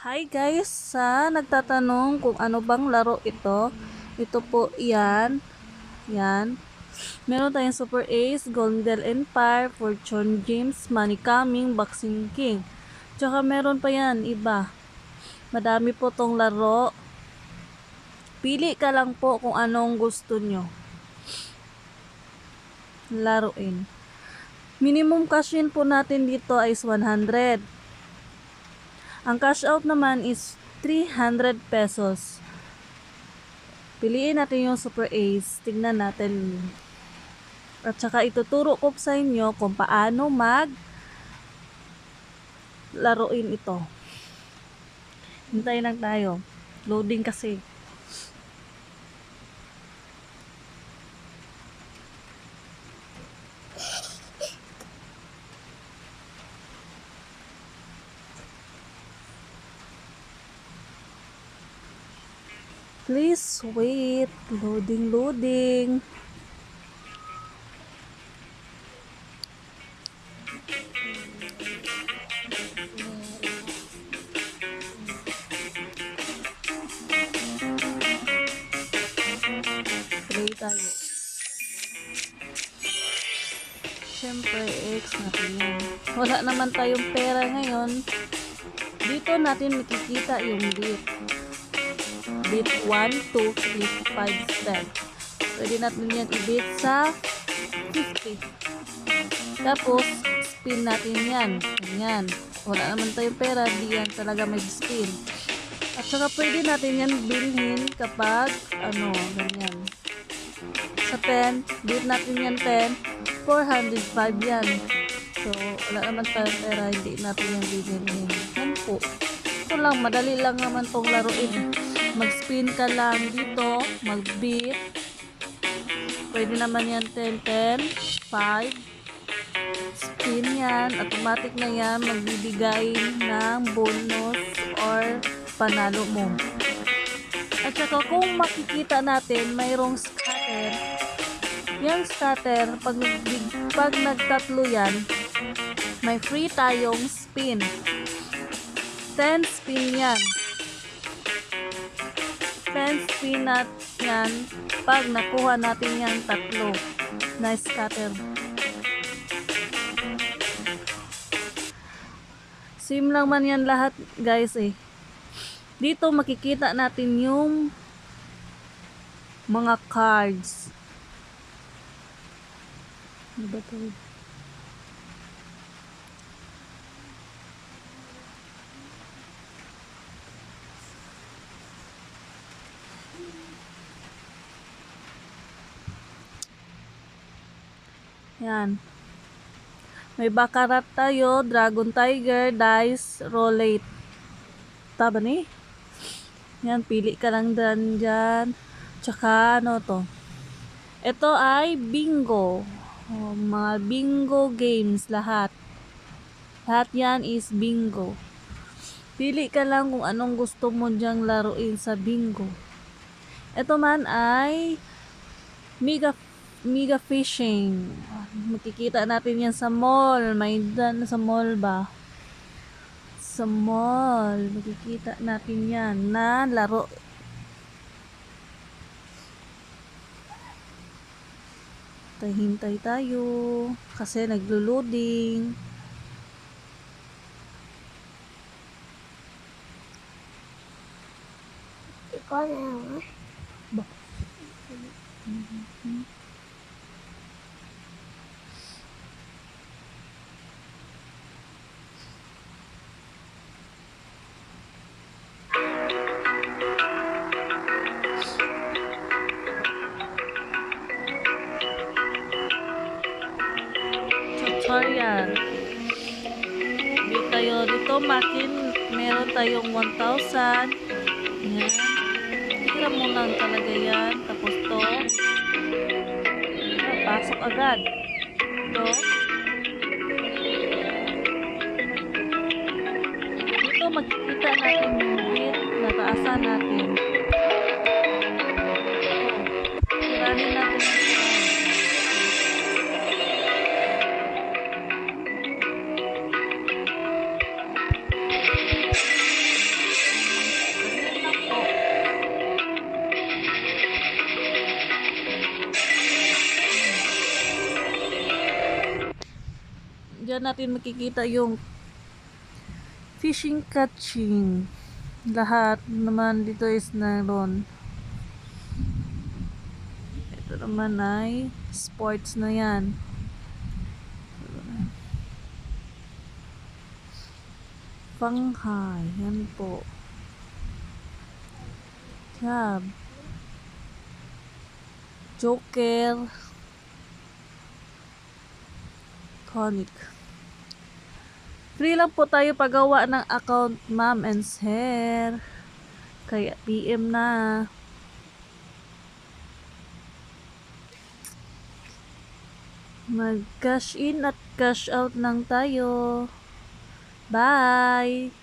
Hi guys, sa nagtatanong kung ano bang laro ito, ito po yan, yan. Meron tayong Super Ace, Golden Empire, Fortune Games, Money Coming, Boxing King. Tsaka meron pa yan, iba. Madami po tong laro. Pili ka lang po kung anong gusto nyo laruin. Minimum cash in po natin dito is 100. Ang cash out naman is 300 pesos. Piliin natin yung Super Ace. Tignan natin. At saka ituturo ko sa inyo kung paano laruin ito. Hintayin lang tayo. Loading kasi. Please wait. Loading. Play tayo. Siyempre, X natin yan. Wala naman tayong pera ngayon. Dito natin makikita yung bit. Bit 1, 2, 3, 5, 10. Pwede natin yan i-bit sa 50. Tapos, spin natin yan. Ganyan. Wala naman tayong pera, di yan talaga may spin. At saka pwede natin yan bilhin kapag, ganyan. Sa 10, bit natin yan 10, 405 yan. So, wala naman tayong pera, hindi natin yan bibilhin. Yan po. Ito lang, madali lang naman tong laruin. Mag-spin ka lang dito, mag-beat. Pwede naman yan 10, 10, 5. Spin yan, automatic na yan, magbibigay ng bonus or panalo mo. At saka kung makikita natin, mayroong scatter. Yung scatter, pag nagtatlo yan, may free tayong spin. 10 spin yan. 10 spin yan pag nakuha natin yung tatlo na scatter. Sim lang man yan lahat guys eh. Dito makikita natin yung mga cards. Ano ba ito? Yan. May baccarat tayo, dragon tiger, dice, roulette. Taba ni? Yan, pili ka lang dyan. Tsaka, ano to? Ito ay bingo. Mga bingo games, lahat. Lahat yan is bingo. Pili ka lang kung anong gusto mo dyang laruin sa bingo. Ito man ay mega fishing. Makikita natin yan sa mall. May dan sa mall ba? Sa mall. Makikita natin yan na laro. Hintay tayo. Kasi naglo-loading. Ikaw na Ba? Tutorial. Dito meron tayong 1,000. Yan. Hiram mo lang talaga yan. Tapos to. Pasok agad. Ito. Dito makikita natin yung bit na taasan natin. Tiranin natin ang Diyan natin makikita yung fishing catching. Lahat naman dito is naroon. Ito naman ay sports na yan. Panghay. Yan po. Crab. Joker. Conic. Free lang po tayo pagawa ng account, ma'am and sir. Kaya PM na. Mag-cash in at cash out lang tayo. Bye!